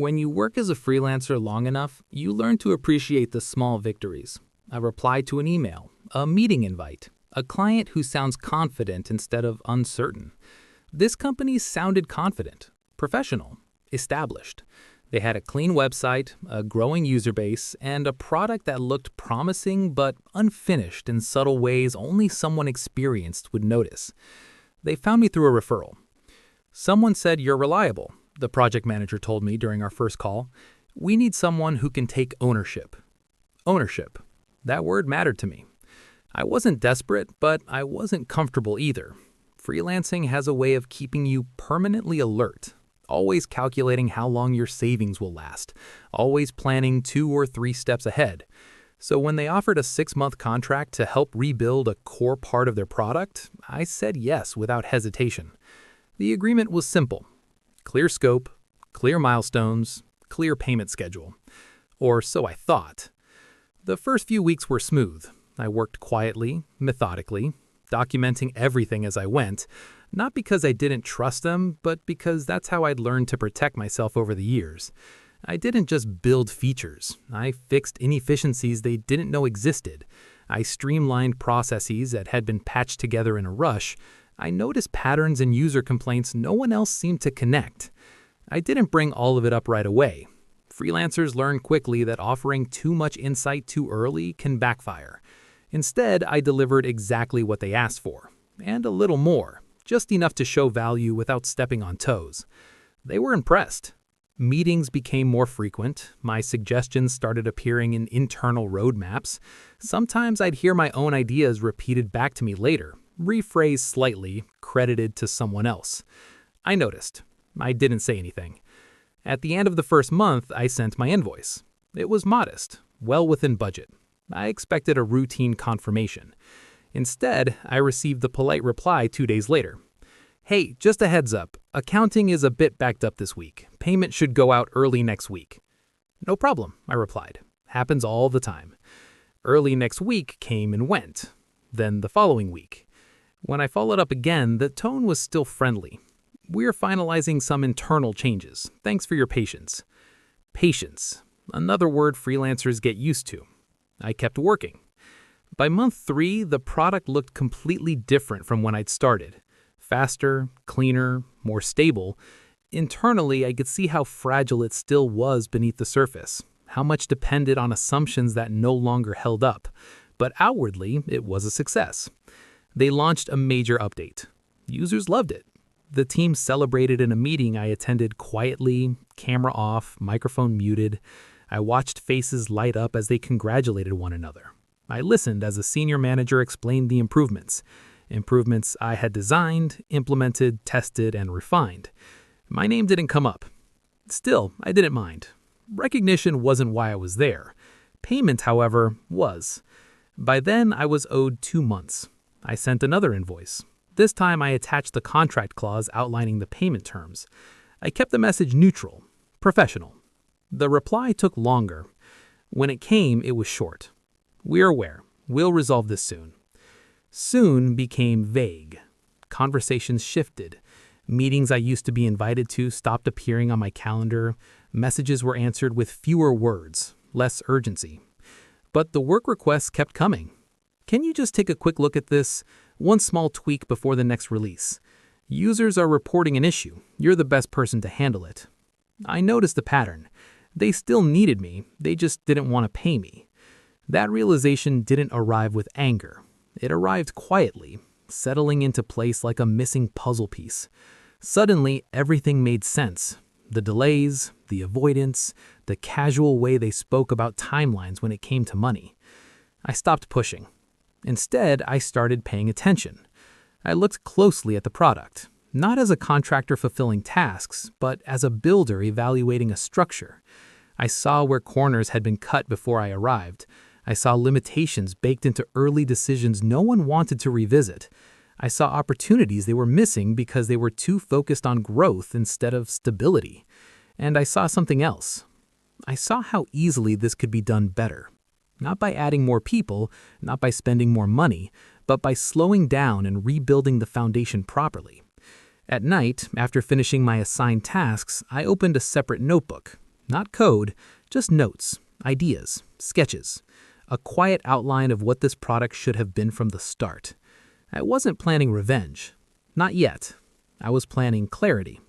When you work as a freelancer long enough, you learn to appreciate the small victories. A reply to an email, a meeting invite, a client who sounds confident instead of uncertain. This company sounded confident, professional, established. They had a clean website, a growing user base, and a product that looked promising but unfinished in subtle ways only someone experienced would notice. They found me through a referral. "Someone said you're reliable," the project manager told me during our first call. "We need someone who can take ownership." Ownership. That word mattered to me. I wasn't desperate, but I wasn't comfortable either. Freelancing has a way of keeping you permanently alert, always calculating how long your savings will last, always planning 2 or 3 steps ahead. So when they offered a 6-month contract to help rebuild a core part of their product, I said yes without hesitation. The agreement was simple. Clear scope, clear milestones, clear payment schedule. Or so I thought. The first few weeks were smooth. I worked quietly, methodically, documenting everything as I went, not because I didn't trust them, but because that's how I'd learned to protect myself over the years. I didn't just build features. I fixed inefficiencies they didn't know existed. I streamlined processes that had been patched together in a rush. I noticed patterns in user complaints no one else seemed to connect. I didn't bring all of it up right away. Freelancers learn quickly that offering too much insight too early can backfire. Instead, I delivered exactly what they asked for, and a little more, just enough to show value without stepping on toes. They were impressed. Meetings became more frequent. My suggestions started appearing in internal roadmaps. Sometimes I'd hear my own ideas repeated back to me later, rephrased slightly, credited to someone else. I noticed. I didn't say anything. At the end of the first month, I sent my invoice. It was modest, well within budget. I expected a routine confirmation. Instead, I received the polite reply 2 days later. "Hey, just a heads up. Accounting is a bit backed up this week. Payment should go out early next week." "No problem," I replied. "Happens all the time." Early next week came and went. Then the following week. When I followed up again, the tone was still friendly. "We're finalizing some internal changes. Thanks for your patience." Patience. Another word freelancers get used to. I kept working. By month 3, the product looked completely different from when I'd started. Faster, cleaner, more stable. Internally, I could see how fragile it still was beneath the surface, how much depended on assumptions that no longer held up. But outwardly, it was a success. They launched a major update. Users loved it. The team celebrated in a meeting I attended quietly, camera off, microphone muted. I watched faces light up as they congratulated one another. I listened as a senior manager explained the improvements. Improvements I had designed, implemented, tested, and refined. My name didn't come up. Still, I didn't mind. Recognition wasn't why I was there. Payment, however, was. By then, I was owed 2 months. I sent another invoice. This time, I attached the contract clause outlining the payment terms. I kept the message neutral, professional. The reply took longer. When it came, it was short. "We're aware. We'll resolve this soon." Soon became vague. Conversations shifted. Meetings I used to be invited to stopped appearing on my calendar. Messages were answered with fewer words, less urgency. But the work requests kept coming. "Can you just take a quick look at this? One small tweak before the next release. Users are reporting an issue. You're the best person to handle it." I noticed the pattern. They still needed me, they just didn't want to pay me. That realization didn't arrive with anger. It arrived quietly, settling into place like a missing puzzle piece. Suddenly, everything made sense. The delays, the avoidance, the casual way they spoke about timelines when it came to money. I stopped pushing. Instead, I started paying attention. I looked closely at the product, not as a contractor fulfilling tasks, but as a builder evaluating a structure. I saw where corners had been cut before I arrived. I saw limitations baked into early decisions no one wanted to revisit. I saw opportunities they were missing because they were too focused on growth instead of stability. And I saw something else. I saw how easily this could be done better. Not by adding more people, not by spending more money, but by slowing down and rebuilding the foundation properly. At night, after finishing my assigned tasks, I opened a separate notebook, Not code, just notes, ideas, sketches. A quiet outline of what this product should have been from the start. I wasn't planning revenge. Not yet. I was planning clarity.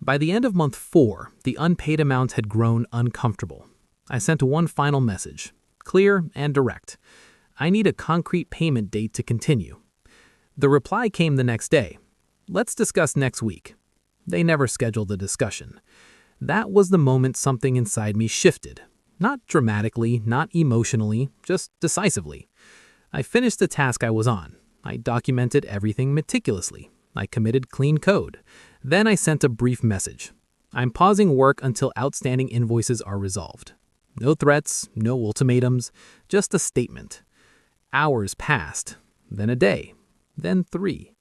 By the end of month 4, the unpaid amounts had grown uncomfortable. I sent one final message, clear and direct. I need a concrete payment date to continue. The reply came the next day. Let's discuss next week. They never scheduled a discussion. That was the moment something inside me shifted. Not dramatically, not emotionally, just decisively. I finished the task I was on. I documented everything meticulously. I committed clean code. Then I sent a brief message. I'm pausing work until outstanding invoices are resolved. No threats, no ultimatums, just a statement. Hours passed, then a day, then 3.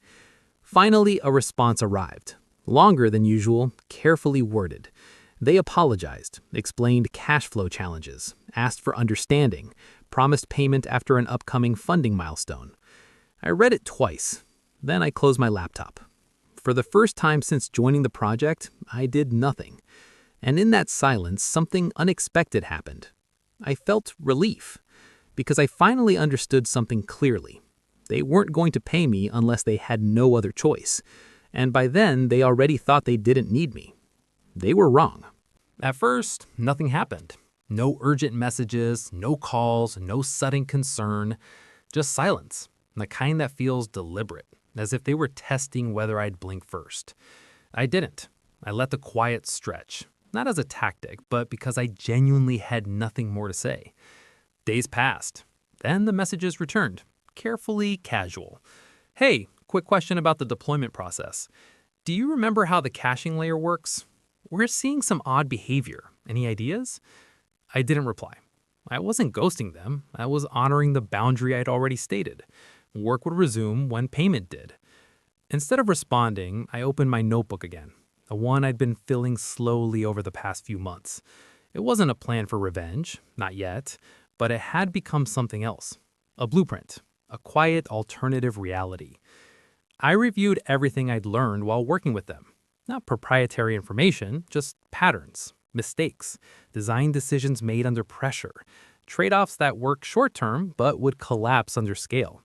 Finally, a response arrived. Longer than usual, carefully worded. They apologized, explained cash flow challenges, asked for understanding, promised payment after an upcoming funding milestone. I read it twice. Then I closed my laptop. For the first time since joining the project, I did nothing. And in that silence, something unexpected happened. I felt relief, because I finally understood something clearly. They weren't going to pay me unless they had no other choice. And by then, they already thought they didn't need me. They were wrong. At first, nothing happened. No urgent messages, no calls, no sudden concern, just silence, the kind that feels deliberate, as if they were testing whether I'd blink first. I didn't. I let the quiet stretch, not as a tactic, but because I genuinely had nothing more to say. Days passed. Then the messages returned, carefully casual. Hey, quick question about the deployment process. Do you remember how the caching layer works? We're seeing some odd behavior. Any ideas? I didn't reply. I wasn't ghosting them. I was honoring the boundary I'd already stated. Work would resume when payment did. Instead of responding, I opened my notebook again, the one I'd been filling slowly over the past few months. It wasn't a plan for revenge, not yet, but it had become something else. A blueprint, a quiet alternative reality. I reviewed everything I'd learned while working with them. Not proprietary information, just patterns, mistakes, design decisions made under pressure, trade-offs that worked short-term but would collapse under scale.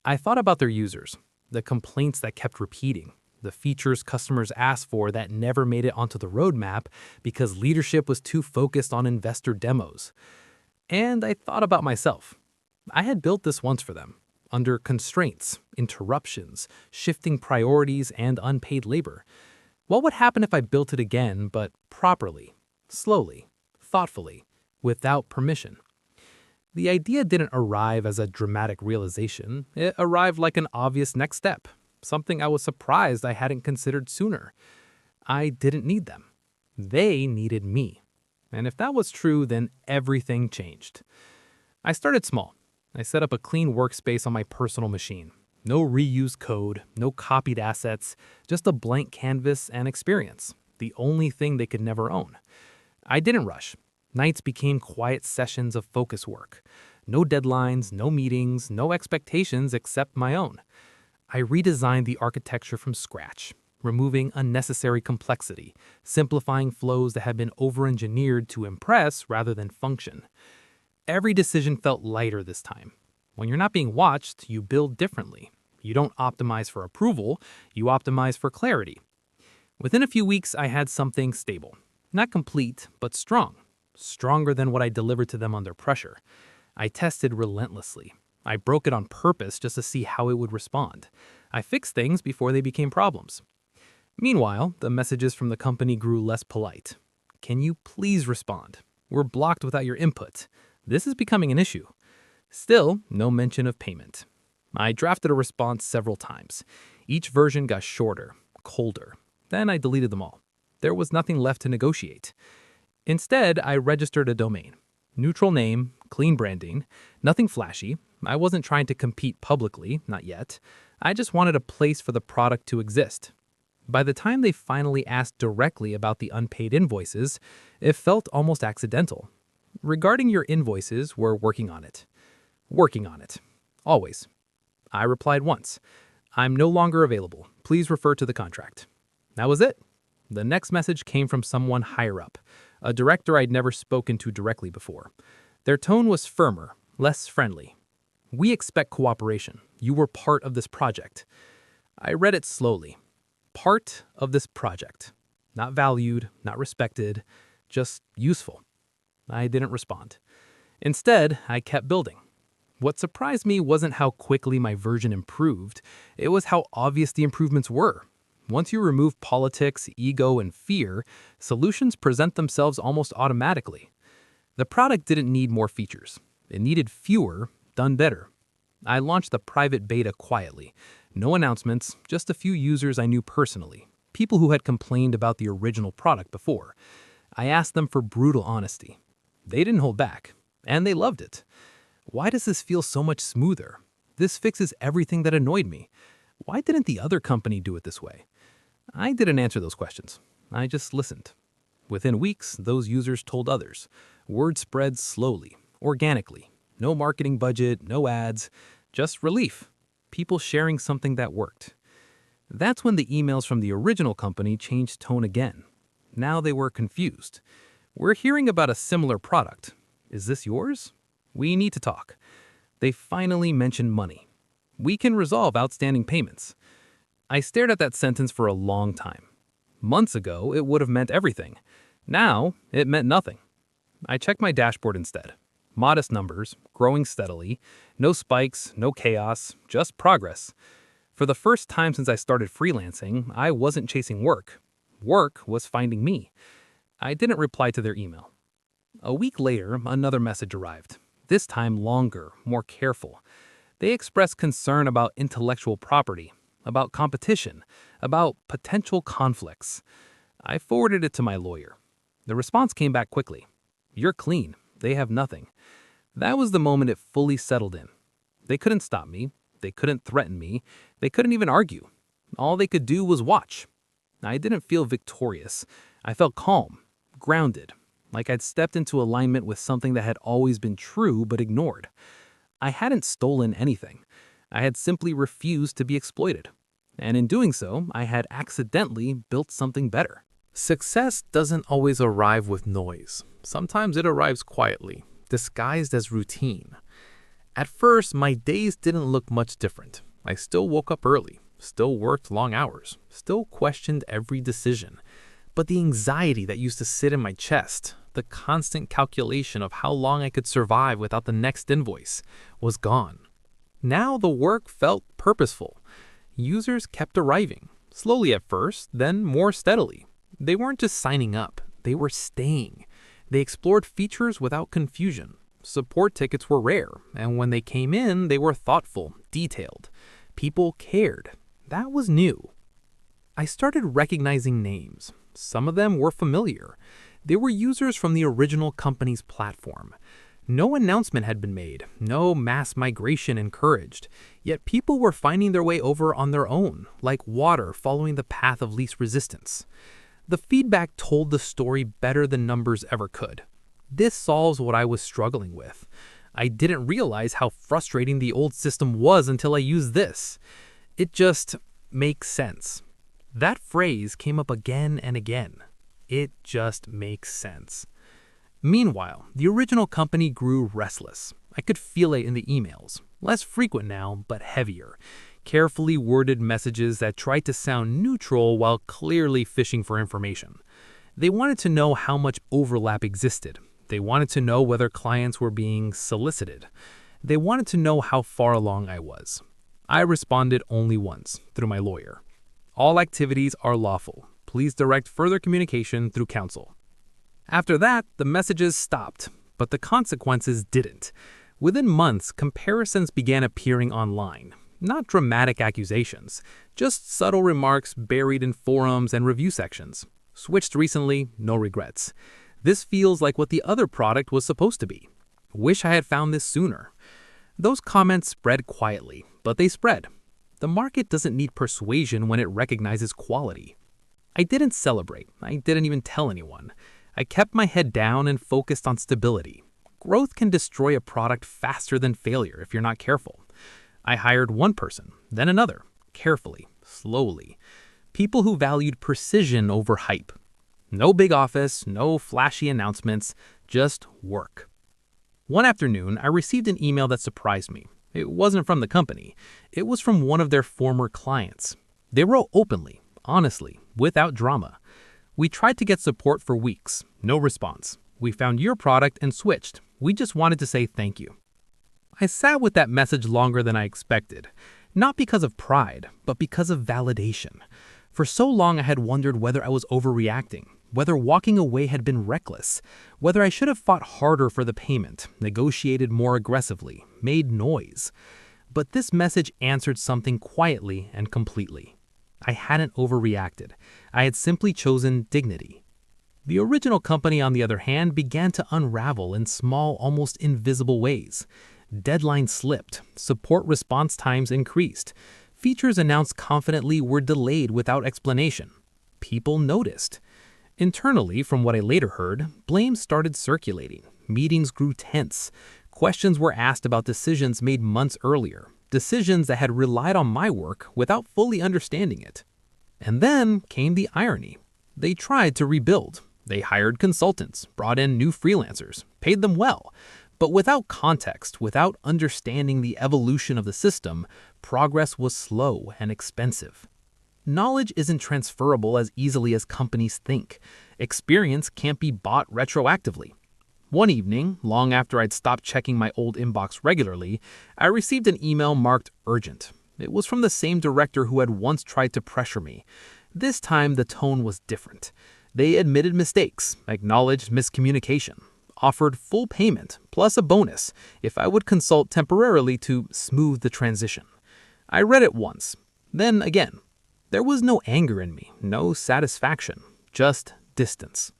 I thought about their users, the complaints that kept repeating, the features customers asked for that never made it onto the roadmap because leadership was too focused on investor demos. And I thought about myself. I had built this once for them, under constraints, interruptions, shifting priorities, and unpaid labor. What would happen if I built it again, but properly, slowly, thoughtfully, without permission? The idea didn't arrive as a dramatic realization. It arrived like an obvious next step, something I was surprised I hadn't considered sooner. I didn't need them. They needed me. And if that was true, then everything changed. I started small. I set up a clean workspace on my personal machine. No reused code, no copied assets, just a blank canvas and experience, the only thing they could never own. I didn't rush. Nights became quiet sessions of focus work. No deadlines, no meetings, no expectations except my own. I redesigned the architecture from scratch, removing unnecessary complexity, simplifying flows that had been over-engineered to impress rather than function. Every decision felt lighter this time. When you're not being watched, you build differently. You don't optimize for approval, you optimize for clarity. Within a few weeks, I had something stable. Not complete, but strong. Stronger than what I delivered to them under pressure. I tested relentlessly. I broke it on purpose just to see how it would respond. I fixed things before they became problems. Meanwhile, the messages from the company grew less polite. Can you please respond? We're blocked without your input. This is becoming an issue. Still, no mention of payment. I drafted a response several times. Each version got shorter, colder. Then I deleted them all. There was nothing left to negotiate. Instead, I registered a domain. Neutral name, clean branding, nothing flashy. I wasn't trying to compete publicly, not yet. I just wanted a place for the product to exist. By the time they finally asked directly about the unpaid invoices, it felt almost accidental. Regarding your invoices, we're working on it. Working on it. Always. I replied once. I'm no longer available. Please refer to the contract. That was it. The next message came from someone higher up. a director I'd never spoken to directly before. Their tone was firmer, less friendly. "We expect cooperation. You were part of this project." I read it slowly. Part of this project. Not valued, not respected, just useful. I didn't respond. Instead, I kept building. What surprised me wasn't how quickly my version improved, it was how obvious the improvements were. Once you remove politics, ego, and fear, solutions present themselves almost automatically. The product didn't need more features. It needed fewer, done better. I launched the private beta quietly. No announcements, just a few users I knew personally, people who had complained about the original product before. I asked them for brutal honesty. They didn't hold back, and they loved it. Why does this feel so much smoother? This fixes everything that annoyed me. Why didn't the other company do it this way? I didn't answer those questions. I just listened. Within weeks, those users told others. Word spread slowly, organically. No marketing budget, no ads, just relief. People sharing something that worked. That's when the emails from the original company changed tone again. Now they were confused. "We're hearing about a similar product. Is this yours? We need to talk." They finally mentioned money. "We can resolve outstanding payments." I stared at that sentence for a long time. Months ago, it would have meant everything. Now, it meant nothing. I checked my dashboard instead. Modest numbers, growing steadily, no spikes, no chaos, just progress. For the first time since I started freelancing, I wasn't chasing work. Work was finding me. I didn't reply to their email. A week later, another message arrived. This time longer, more careful. They expressed concern about intellectual property, about competition, about potential conflicts. I forwarded it to my lawyer. The response came back quickly. "You're clean. They have nothing." That was the moment it fully settled in. They couldn't stop me. They couldn't threaten me. They couldn't even argue. All they could do was watch. I didn't feel victorious. I felt calm, grounded, like I'd stepped into alignment with something that had always been true but ignored. I hadn't stolen anything. I had simply refused to be exploited. And in doing so, I had accidentally built something better. Success doesn't always arrive with noise. Sometimes it arrives quietly, disguised as routine. At first, my days didn't look much different. I still woke up early, still worked long hours, still questioned every decision. But the anxiety that used to sit in my chest, the constant calculation of how long I could survive without the next invoice, was gone. Now the work felt purposeful. Users kept arriving, slowly at first, then more steadily. They weren't just signing up, they were staying. They explored features without confusion. Support tickets were rare, and when they came in, they were thoughtful, detailed. People cared. That was new. I started recognizing names. Some of them were familiar. They were users from the original company's platform. No announcement had been made, no mass migration encouraged, yet people were finding their way over on their own, like water following the path of least resistance. The feedback told the story better than numbers ever could. This solves what I was struggling with. I didn't realize how frustrating the old system was until I used this. It just makes sense. That phrase came up again and again. It just makes sense. Meanwhile, the original company grew restless. I could feel it in the emails. Less frequent now, but heavier. Carefully worded messages that tried to sound neutral while clearly fishing for information. They wanted to know how much overlap existed. They wanted to know whether clients were being solicited. They wanted to know how far along I was. I responded only once, through my lawyer. "All activities are lawful. Please direct further communication through counsel." After that, the messages stopped, but the consequences didn't. Within months, comparisons began appearing online. Not dramatic accusations, just subtle remarks buried in forums and review sections. Switched recently, no regrets. This feels like what the other product was supposed to be. Wish I had found this sooner. Those comments spread quietly, but they spread. The market doesn't need persuasion when it recognizes quality. I didn't celebrate. I didn't even tell anyone. I kept my head down and focused on stability. Growth can destroy a product faster than failure if you're not careful. I hired one person, then another, carefully, slowly. People who valued precision over hype. No big office, no flashy announcements, just work. One afternoon, I received an email that surprised me. It wasn't from the company. It was from one of their former clients. They wrote openly, honestly, without drama. "We tried to get support for weeks. No response. We found your product and switched. We just wanted to say thank you." I sat with that message longer than I expected, not because of pride, but because of validation. For so long, I had wondered whether I was overreacting, whether walking away had been reckless, whether I should have fought harder for the payment, negotiated more aggressively, made noise. But this message answered something quietly and completely. I hadn't overreacted. I had simply chosen dignity. The original company, on the other hand, began to unravel in small, almost invisible ways. Deadlines slipped, support response times increased, features announced confidently were delayed without explanation. People noticed. Internally, from what I later heard, blame started circulating. Meetings grew tense. Questions were asked about decisions made months earlier, decisions that had relied on my work without fully understanding it. And then came the irony. They tried to rebuild. They hired consultants, brought in new freelancers, paid them well. But without context, without understanding the evolution of the system, progress was slow and expensive. Knowledge isn't transferable as easily as companies think. Experience can't be bought retroactively. One evening, long after I'd stopped checking my old inbox regularly, I received an email marked urgent. It was from the same director who had once tried to pressure me. This time, the tone was different. They admitted mistakes, acknowledged miscommunication, offered full payment plus a bonus if I would consult temporarily to smooth the transition. I read it once, then again. There was no anger in me, no satisfaction, just distance.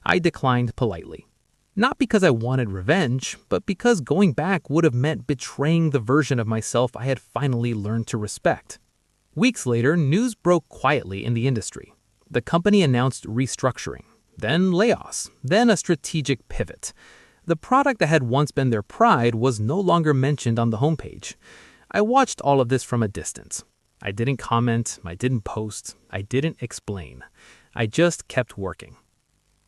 I declined politely. Not because I wanted revenge, but because going back would have meant betraying the version of myself I had finally learned to respect. Weeks later, news broke quietly in the industry. The company announced restructuring, then layoffs, then a strategic pivot. The product that had once been their pride was no longer mentioned on the homepage. I watched all of this from a distance. I didn't comment, I didn't post, I didn't explain. I just kept working.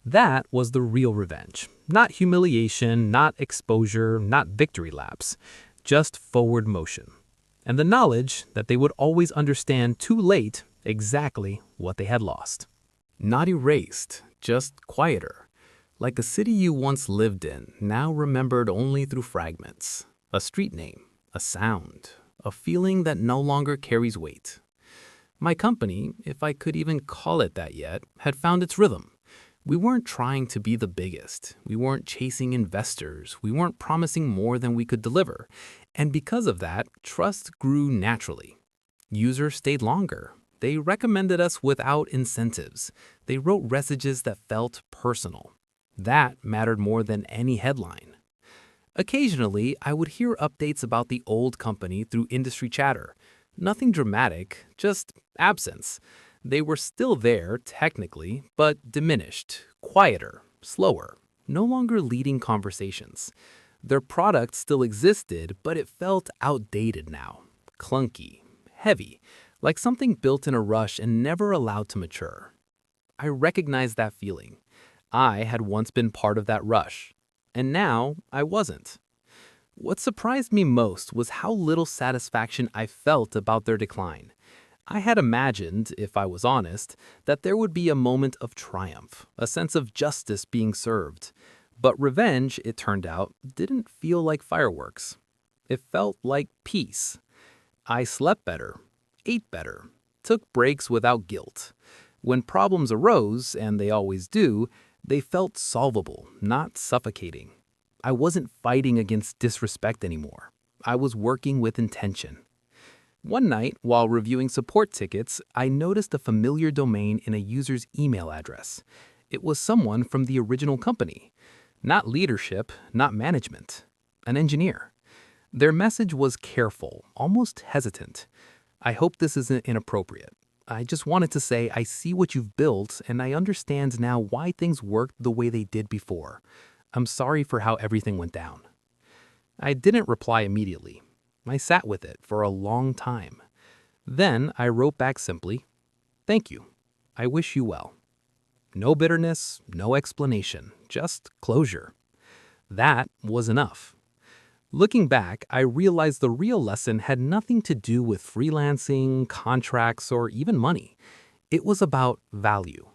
That was the real revenge. Not humiliation, not exposure, not victory laps. Just forward motion. And the knowledge that they would always understand too late exactly what they had lost. Not erased, just quieter. Like a city you once lived in, now remembered only through fragments. A street name, a sound, a feeling that no longer carries weight. My company, if I could even call it that yet, had found its rhythm. We weren't trying to be the biggest. We weren't chasing investors. We weren't promising more than we could deliver. And because of that, trust grew naturally. Users stayed longer. They recommended us without incentives. They wrote messages that felt personal. That mattered more than any headline. Occasionally, I would hear updates about the old company through industry chatter. Nothing dramatic, just absence. They were still there, technically, but diminished, quieter, slower, no longer leading conversations. Their product still existed, but it felt outdated now, clunky, heavy, like something built in a rush and never allowed to mature. I recognized that feeling. I had once been part of that rush, and now I wasn't. What surprised me most was how little satisfaction I felt about their decline. I had imagined, if I was honest, that there would be a moment of triumph, a sense of justice being served. But revenge, it turned out, didn't feel like fireworks. It felt like peace. I slept better, ate better, took breaks without guilt. When problems arose, and they always do, they felt solvable, not suffocating. I wasn't fighting against disrespect anymore. I was working with intention. One night, while reviewing support tickets, I noticed a familiar domain in a user's email address. It was someone from the original company. Not leadership, not management. An engineer. Their message was careful, almost hesitant. I hope this isn't inappropriate. I just wanted to say I see what you've built and I understand now why things worked the way they did before. I'm sorry for how everything went down. I didn't reply immediately. I sat with it for a long time. Then I wrote back simply, "Thank you. I wish you well." No bitterness, no explanation, just closure. That was enough. Looking back, I realized the real lesson had nothing to do with freelancing, contracts, or even money. It was about value.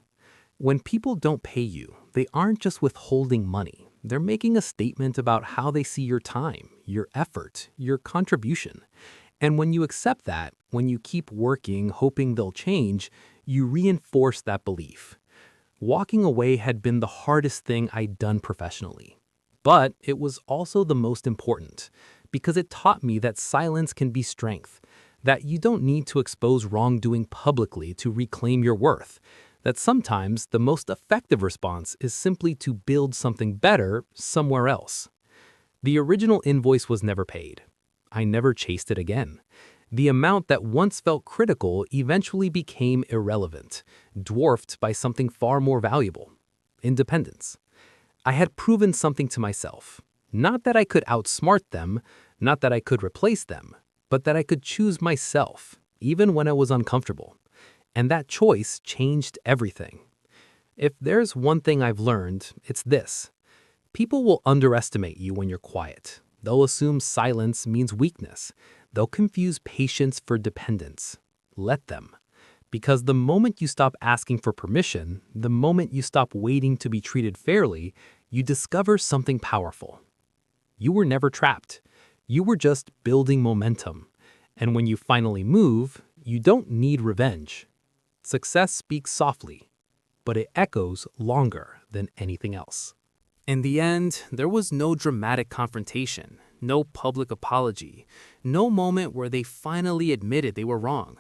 When people don't pay you, they aren't just withholding money. They're making a statement about how they see your time, your effort, your contribution. And when you accept that, when you keep working, hoping they'll change, you reinforce that belief. Walking away had been the hardest thing I'd done professionally. But it was also the most important, because it taught me that silence can be strength, that you don't need to expose wrongdoing publicly to reclaim your worth, that sometimes the most effective response is simply to build something better somewhere else. The original invoice was never paid. I never chased it again. The amount that once felt critical eventually became irrelevant, dwarfed by something far more valuable: independence. I had proven something to myself. Not that I could outsmart them, not that I could replace them, but that I could choose myself, even when I was uncomfortable. And that choice changed everything. If there's one thing I've learned, it's this. People will underestimate you when you're quiet. They'll assume silence means weakness. They'll confuse patience for dependence. Let them. Because the moment you stop asking for permission, the moment you stop waiting to be treated fairly, you discover something powerful. You were never trapped. You were just building momentum. And when you finally move, you don't need revenge. Success speaks softly, but it echoes longer than anything else. In the end, there was no dramatic confrontation, no public apology, no moment where they finally admitted they were wrong.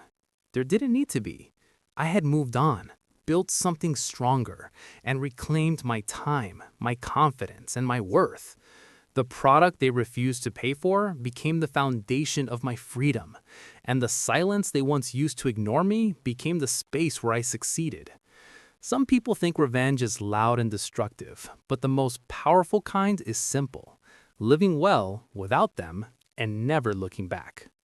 There didn't need to be. I had moved on, built something stronger, and reclaimed my time, my confidence, and my worth. The product they refused to pay for became the foundation of my freedom, and the silence they once used to ignore me became the space where I succeeded. Some people think revenge is loud and destructive, but the most powerful kind is simple: living well without them and never looking back.